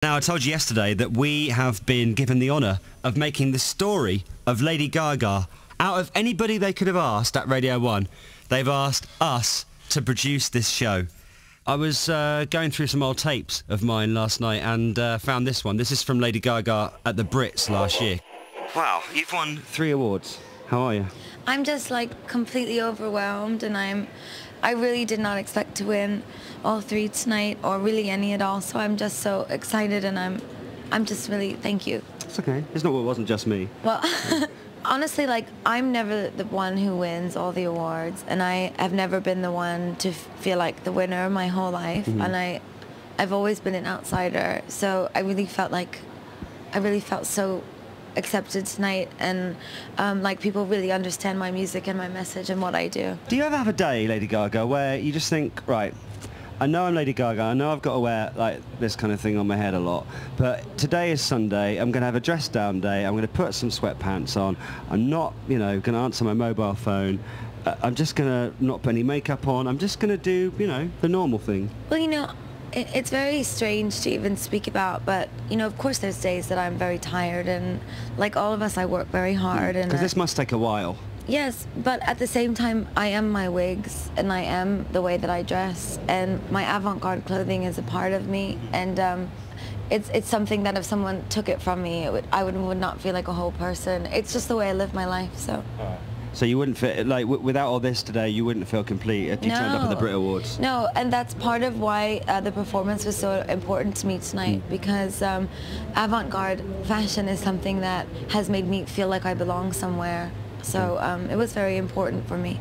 Now, I told you yesterday that we have been given the honour of making the story of Lady Gaga. Out of anybody they could have asked at Radio 1, they've asked us to produce this show. I was going through some old tapes of mine last night and found this one. This is from Lady Gaga at the Brits last year. Wow, you've won 3 awards. How are you? I'm just like completely overwhelmed, and I really did not expect to win all 3 tonight, or really any at all. So I'm just so excited, and I'm just really, thank you. It's okay. It's not. It wasn't just me. Well, honestly, like, I'm never the one who wins all the awards, and I have never been the one to feel like the winner my whole life, and I've always been an outsider. So I really felt so accepted tonight, and like, people really understand my music and my message and what I do. Do you ever have a day, Lady Gaga, where you just think, right, I know I'm Lady Gaga, I know I've got to wear like this kind of thing on my head a lot, but today is Sunday, I'm going to have a dress down day, I'm going to put some sweatpants on, I'm not, going to answer my mobile phone, I'm just going to not put any makeup on, I'm just going to do, the normal thing? Well, it's very strange to even speak about, but, of course there's days that I'm very tired, and like all of us, I work very hard. Because this must take a while. Yes, but at the same time, I am my wigs, and I am the way that I dress, and my avant-garde clothing is a part of me, and it's something that if someone took it from me, I would not feel like a whole person. It's just the way I live my life, so... So you wouldn't feel, like, without all this today, you wouldn't feel complete if you turned up at the Brit Awards? No, and that's part of why the performance was so important to me tonight, because avant-garde fashion is something that has made me feel like I belong somewhere. So it was very important for me.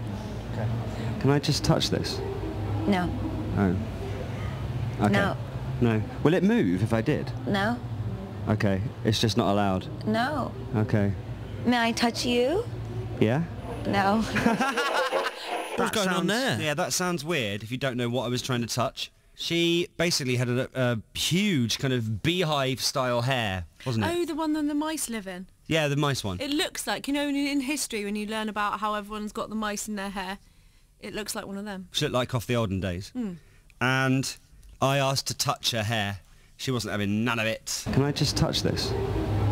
Okay. Can I just touch this? No. Oh. Okay. No. No. Will it move if I did? No. Okay. It's just not allowed? No. Okay. May I touch you? Yeah? No. What's going on there? Yeah, that sounds weird if you don't know what I was trying to touch. She basically had a huge kind of beehive-style hair, wasn't it? Oh, the one that the mice live in? Yeah, the mice one. It looks like, in history when you learn about how everyone's got the mice in their hair, it looks like one of them. She looked like off the olden days. And I asked to touch her hair. She wasn't having none of it. Can I just touch this?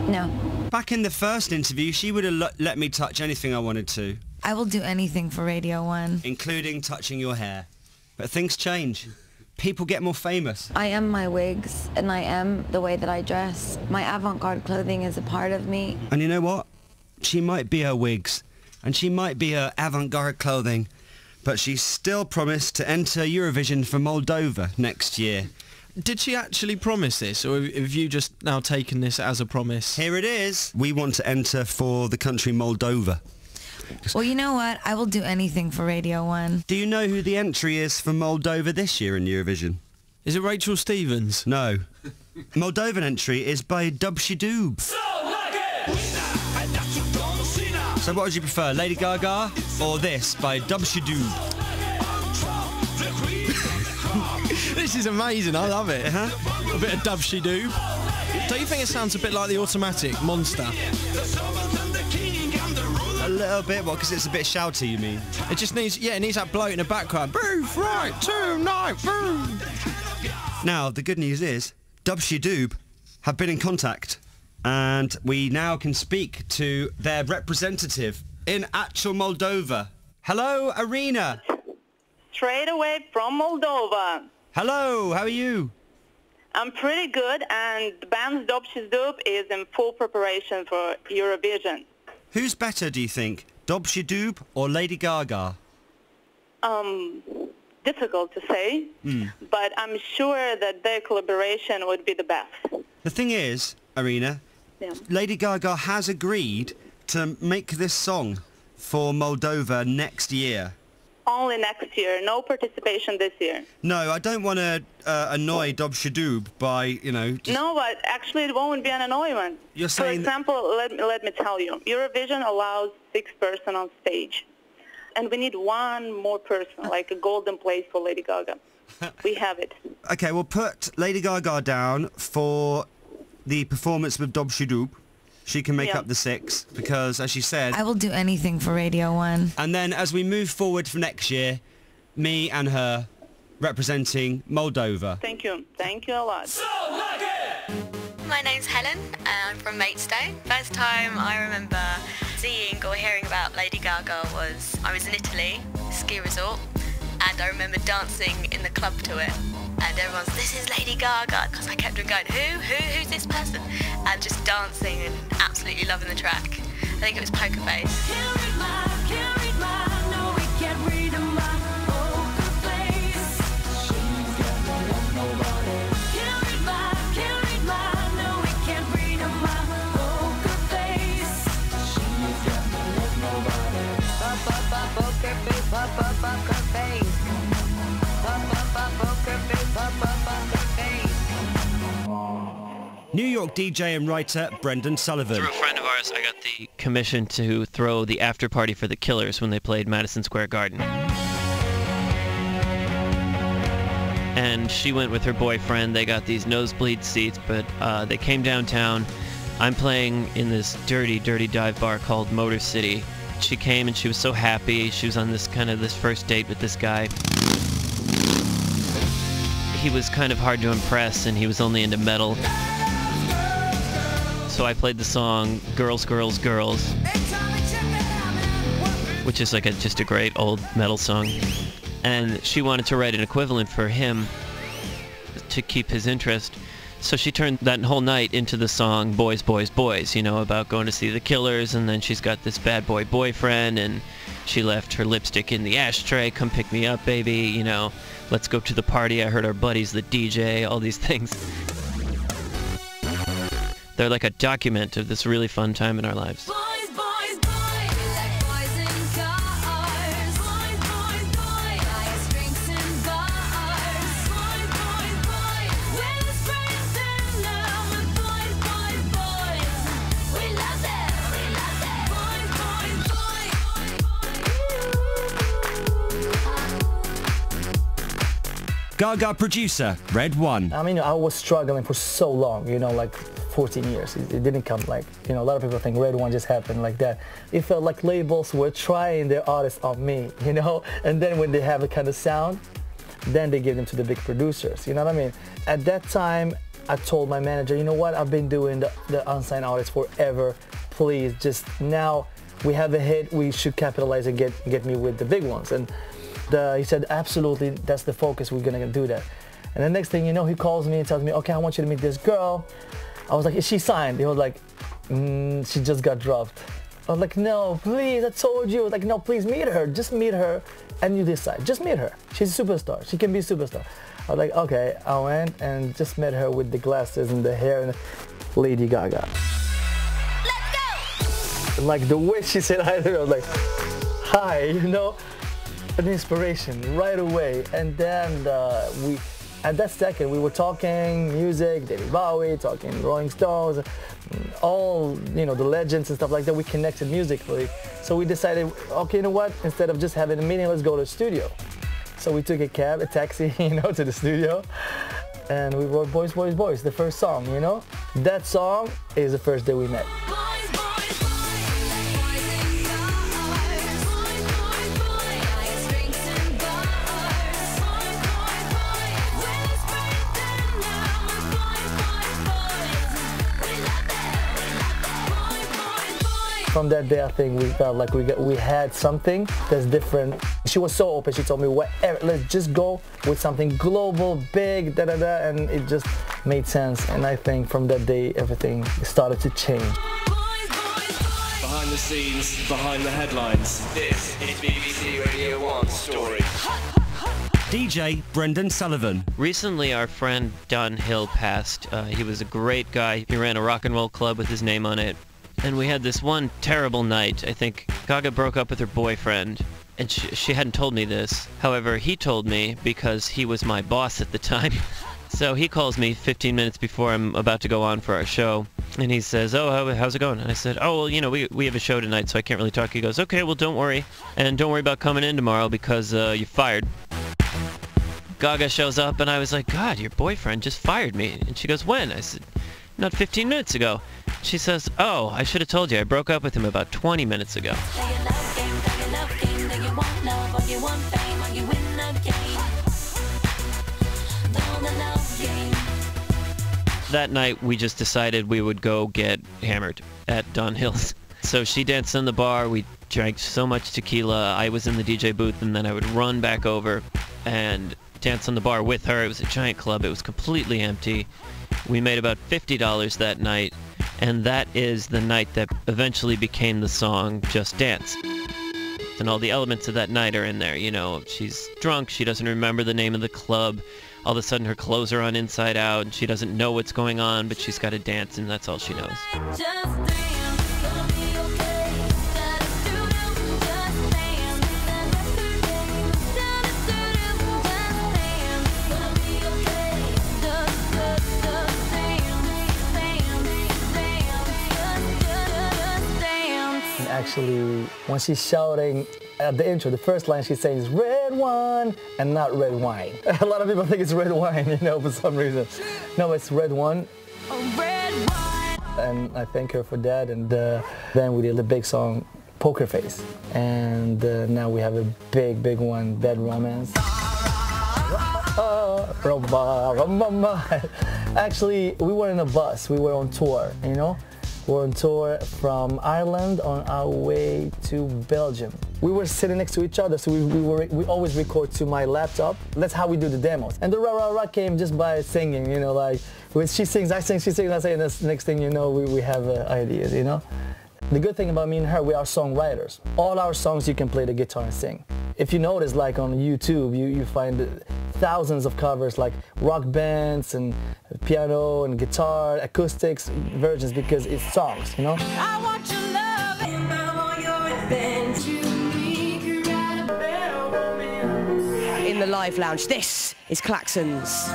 No. Back in the first interview, she would have let me touch anything I wanted to. I will do anything for Radio 1. Including touching your hair. But things change. People get more famous. I am my wigs, and I am the way that I dress. My avant-garde clothing is a part of me. And you know what? She might be her wigs, and she might be her avant-garde clothing, but she's still promised to enter Eurovision for Moldova next year. Did she actually promise this, or have you just now taken this as a promise? Here it is. We want to enter for the country Moldova. Well, you know what? I will do anything for Radio 1. Do you know who the entry is for Moldova this year in Eurovision? Is it Rachel Stevens? No. Moldovan entry is by Dubshidoob. So what would you prefer, Lady Gaga or this by Dubshidoob? This is amazing, I love it. A bit of dub-she-doob. Don't you think it sounds a bit like the Automatic Monster? A little bit, what, because it's a bit shouty, you mean? It just needs, it needs that bloke in the background. Boof, right, tonight, boom. Now, the good news is, Dubshidoob have been in contact, and we now can speak to their representative in actual Moldova. Hello, Arena. Straight away from Moldova. Hello, how are you? I'm pretty good, and the band's Dubshidoob is in full preparation for Eurovision. Who's better, do you think, Dubshidoob or Lady Gaga? Difficult to say, but I'm sure that their collaboration would be the best. The thing is, Arena, Lady Gaga has agreed to make this song for Moldova next year. Only next year, no participation this year. No, I don't want to annoy Dubshidoob by, just... No, but actually it won't be an annoyance. You're saying... For example, let me tell you, Eurovision allows 6 person on stage. And we need 1 more person, like a golden place for Lady Gaga. We have it. Okay, we'll put Lady Gaga down for the performance with Dubshidoob. She can make up the 6, because, as she said... I will do anything for Radio 1. And then, as we move forward for next year, me and her representing Moldova. Thank you. Thank you a lot. my name's Helen. I'm from Maidstone. First time I remember seeing or hearing about Lady Gaga was I was in Italy, ski resort, and I remember dancing in the club to it. And everyone's, this is Lady Gaga, because I kept on going, who's this person? And just dancing and absolutely loving the track. I think it was Poker Face. New York DJ and writer Brendan Sullivan. Through a friend of ours, I got the commission to throw the after party for the Killers when they played Madison Square Garden. And she went with her boyfriend. They got these nosebleed seats, but they came downtown. I'm playing in this dirty, dirty dive bar called Motor City. She came and she was so happy. She was on this first date with this guy. He was kind of hard to impress, and he was only into metal. So I played the song Girls, Girls, Girls, which is like just a great old metal song. And she wanted to write an equivalent for him to keep his interest. So she turned that whole night into the song Boys, Boys, Boys, you know, about going to see the Killers, and then she's got this bad boy boyfriend, and she left her lipstick in the ashtray, come pick me up, baby, you know, let's go to the party, I heard our buddy's the DJ, all these things. They're like a document of this really fun time in our lives. Gaga producer, Red One. I mean, I was struggling for so long, you know, like 14 years. It didn't come like, you know, a lot of people think Red One just happened like that. It felt like labels were trying their artists on me, you know, and then when they have a kind of sound, then they give them to the big producers, you know what I mean? At that time, I told my manager, you know what, I've been doing the unsigned artists forever. Please, just now we have a hit, we should capitalize and get me with the big ones. And he said, absolutely, that's the focus, we're gonna do that. And the next thing you know, he calls me and tells me, okay, I want you to meet this girl. I was like, is she signed? He was like, she just got dropped. I was like, no, please, I told you. I was like, no, please meet her. Just meet her and you decide. Just meet her. She's a superstar. She can be a superstar. I was like, okay. I went and just met her with the glasses and the hair and Lady Gaga. Let's go! Like the way she said hi to her, I was like, hi, you know? An inspiration right away. And then at that second, we were talking music, David Bowie, talking Rolling Stones, all, you know, the legends and stuff like that. We connected musically. So we decided, okay, you know what? Instead of just having a meeting, let's go to the studio. So we took a taxi, you know, to the studio. And we wrote Boys, Boys, Boys, the first song, you know? That song is the first day we met. From that day, I think we felt like we had something that's different. She was so open. She told me, whatever, let's just go with something global, big, da-da-da, and it just made sense. And I think from that day, everything started to change. Behind the scenes, behind the headlines, this is BBC Radio 1's Story. DJ Brendan Sullivan. Recently, our friend Don Hill passed. He was a great guy. He ran a rock and roll club with his name on it. And we had this one terrible night. I think Gaga broke up with her boyfriend, and she hadn't told me this. However, he told me because he was my boss at the time. So he calls me 15 minutes before I'm about to go on for our show, and he says, oh, how's it going? And I said, oh, well, you know, we have a show tonight, so I can't really talk. He goes, okay, well, don't worry. And don't worry about coming in tomorrow because you're fired. Gaga shows up, and I was like, God, your boyfriend just fired me. And she goes, when? I said, not 15 minutes ago. She says, oh, I should have told you. I broke up with him about 20 minutes ago. That night, we just decided we would go get hammered at Don Hill's. So she danced in the bar, we drank so much tequila, I was in the DJ booth, and then I would run back over and dance on the bar with her. It was a giant club, it was completely empty. We made about $50 that night, and that is the night that eventually became the song Just Dance. And all the elements of that night are in there, you know, she's drunk, she doesn't remember the name of the club, all of a sudden her clothes are on inside out, and she doesn't know what's going on, but she's got to dance, and that's all she knows. Actually, when she's shouting at the intro, the first line she says red one and not red wine. A lot of people think it's red wine, you know, for some reason. No, it's red one. Oh, red wine. And I thank her for that. And then we did the big song Poker Face. And now we have a big one, Bad Romance. Actually, we were in a bus. We were on tour, you know. We're on tour from Ireland on our way to Belgium. We were sitting next to each other, so we always record to my laptop. That's how we do the demos. And the rah came just by singing, you know, like when she sings, I sing, she sings, I sing, and the next thing you know, we have ideas, you know. The good thing about me and her, we are songwriters. All our songs you can play the guitar and sing. If you notice, like on YouTube, you find thousands of covers, like rock bands and piano and guitar, acoustics versions, because it's songs, you know? I want your love and I want your revenge. In the live lounge, this is Klaxons.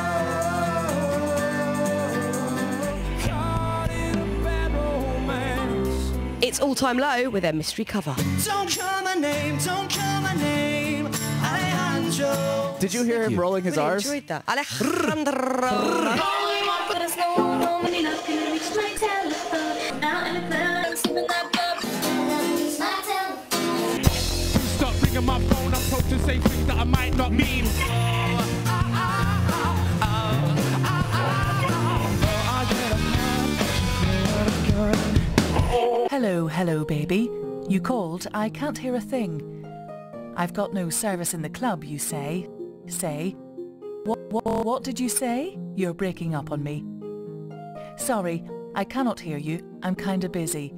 It's All Time Low with their mystery cover. Don't call my name, don't call my name, Alejandro. Did you hear him rolling his R's? Enjoyed that. Alejandro. Stop ringing my phone, I'm told to say things that I might not mean. Hello, baby. You called, I can't hear a thing. I've got no service in the club, you say. Say? What did you say? You're breaking up on me. Sorry, I cannot hear you. I'm kinda busy.